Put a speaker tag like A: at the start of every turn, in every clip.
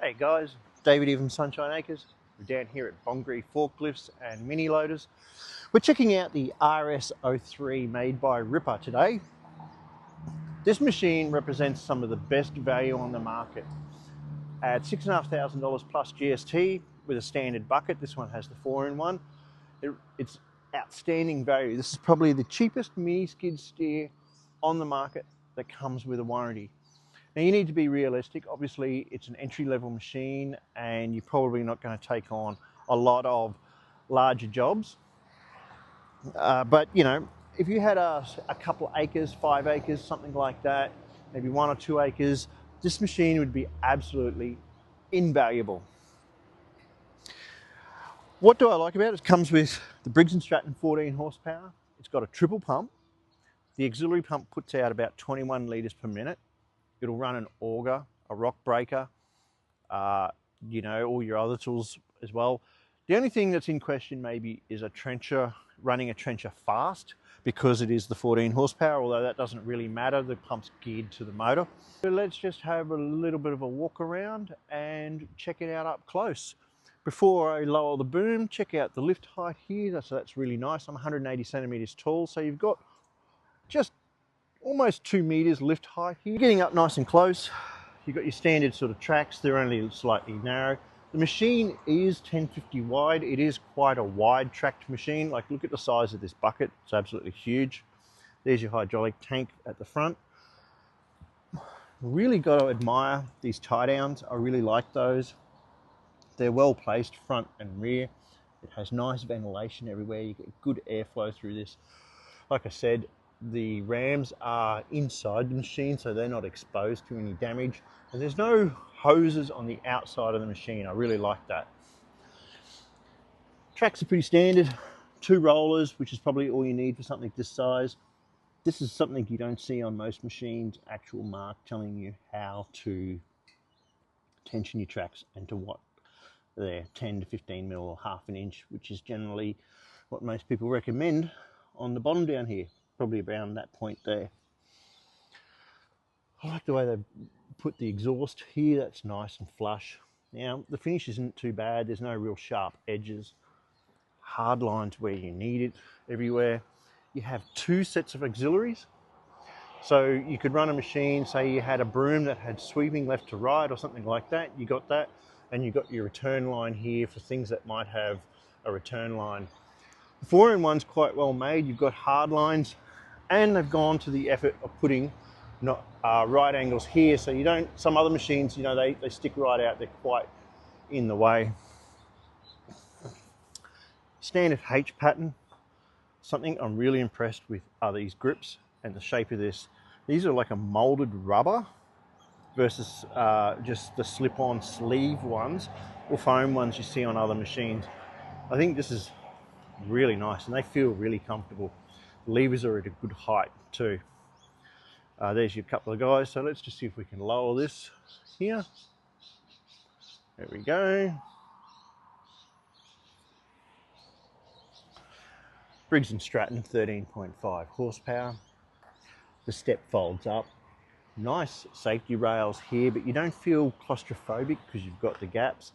A: Hey guys, David here from Sunshine Acres. We're down here at Bongree Forklifts and Mini Loaders. We're checking out the RS03 made by Rippa today. This machine represents some of the best value on the market. At $6,500 plus GST with a standard bucket, this one has the 4-in-1. It's outstanding value. This is probably the cheapest mini skid steer on the market that comes with a warranty. Now you need to be realistic. Obviously it's an entry-level machine and you're probably not going to take on a lot of larger jobs. But you know, if you had a couple acres, 5 acres, something like that, maybe 1 or 2 acres, this machine would be absolutely invaluable. What do I like about it? It comes with the Briggs & Stratton 14 horsepower. It's got a triple pump. The auxiliary pump puts out about 21 litres per minute. It'll run an auger, a rock breaker, you know, all your other tools as well. The only thing that's in question maybe is a trencher, running a trencher fast, because it is the 14 horsepower, although that doesn't really matter, the pump's geared to the motor. So let's just have a little bit of a walk around and check it out up close. Before I lower the boom, check out the lift height here, so that's really nice. I'm 180 centimeters tall, so you've got just almost 2 meters lift height here. Getting up nice and close, you've got your standard sort of tracks, they're only slightly narrow. The machine is 1050 wide, it is quite a wide tracked machine. Like, look at the size of this bucket, it's absolutely huge. There's your hydraulic tank at the front. Really got to admire these tie downs, I really like those. They're well placed front and rear. It has nice ventilation everywhere, you get good airflow through this. Like I said, the rams are inside the machine, so they're not exposed to any damage, and there's no hoses on the outside of the machine. I really like that. Tracks are pretty standard, 2 rollers, which is probably all you need for something this size. This is something you don't see on most machines, actual mark telling you how to tension your tracks and to what they're 10 to 15 mil or half an inch, which is generally what most people recommend on the bottom down here. Probably around that point there. I like the way they've put the exhaust here, that's nice and flush. Now the finish isn't too bad, there's no real sharp edges, hard lines where you need it everywhere. You have 2 sets of auxiliaries, so you could run a machine, say you had a broom that had sweeping left to right or something like that, you got that, and you got your return line here for things that might have a return line. The 4-in-1's quite well made, you've got hard lines, and they've gone to the effort of putting right angles here, so you don't, some other machines, you know, they stick right out, they're quite in the way. Standard H pattern. Something I'm really impressed with are these grips and the shape of this. These are like a molded rubber versus just the slip-on sleeve ones or foam ones you see on other machines. I think this is really nice and they feel really comfortable. The levers are at a good height too. There's your couple of guys, so let's just see if we can lower this here. There we go. Briggs & Stratton 13.5 horsepower. The step folds up. Nice safety rails here, but you don't feel claustrophobic because you've got the gaps.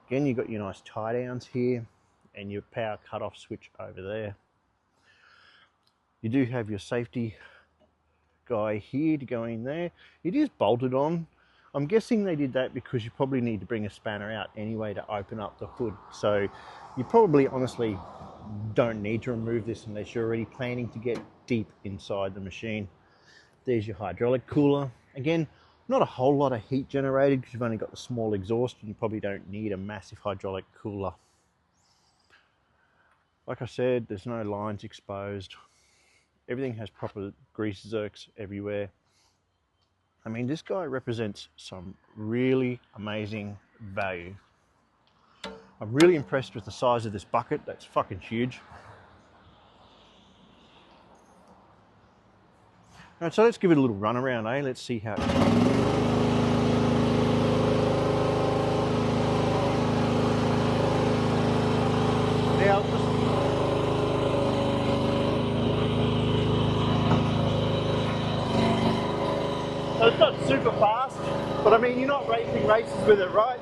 A: Again, you've got your nice tie downs here and your power cutoff switch over there. You do have your safety guy here to go in there. It is bolted on. I'm guessing they did that because you probably need to bring a spanner out anyway to open up the hood. So you probably honestly don't need to remove this unless you're already planning to get deep inside the machine. There's your hydraulic cooler. Again, not a whole lot of heat generated because you've only got the small exhaust and you probably don't need a massive hydraulic cooler. Like I said, there's no lines exposed. Everything has proper grease zerks everywhere. I mean, this guy represents some really amazing value. I'm really impressed with the size of this bucket. That's fucking huge. All right, so let's give it a little run around, eh? Let's see how it goes. So it's not super fast, but I mean, you're not racing races with it, right?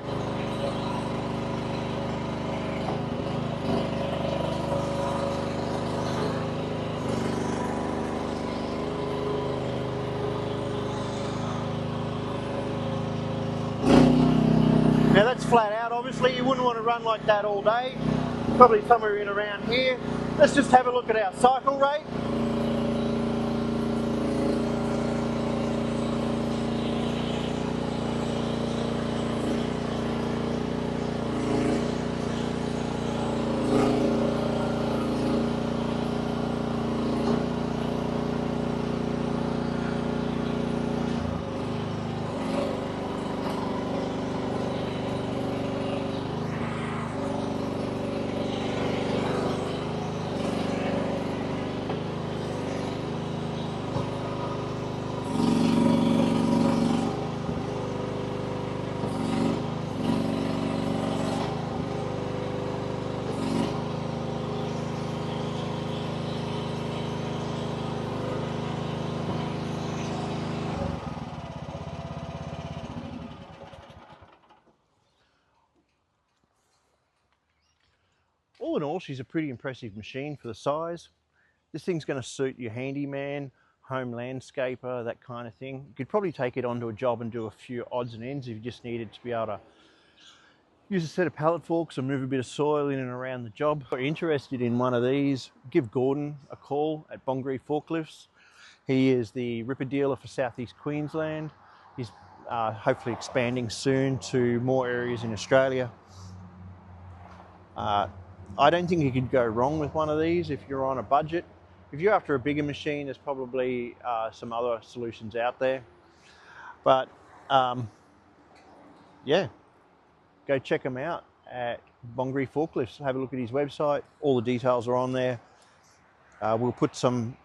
A: Now that's flat out, obviously you wouldn't want to run like that all day, probably somewhere in around here. Let's just have a look at our cycle rate. All in all, she's a pretty impressive machine for the size. This thing's going to suit your handyman, home landscaper, that kind of thing. You could probably take it onto a job and do a few odds and ends if you just needed to be able to use a set of pallet forks or move a bit of soil in and around the job. If you're interested in one of these, give Gordon a call at Bongree Forklifts. He is the Rippa dealer for Southeast Queensland. He's hopefully expanding soon to more areas in Australia. I don't think you could go wrong with one of these if you're on a budget. If you're after a bigger machine, there's probably some other solutions out there. But yeah, go check him out at Bongree Forklifts. Have a look at his website. All the details are on there. We'll put some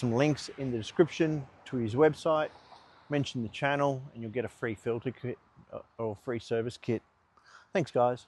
A: links in the description to his website. Mention the channel and you'll get a free filter kit or free service kit. Thanks, guys.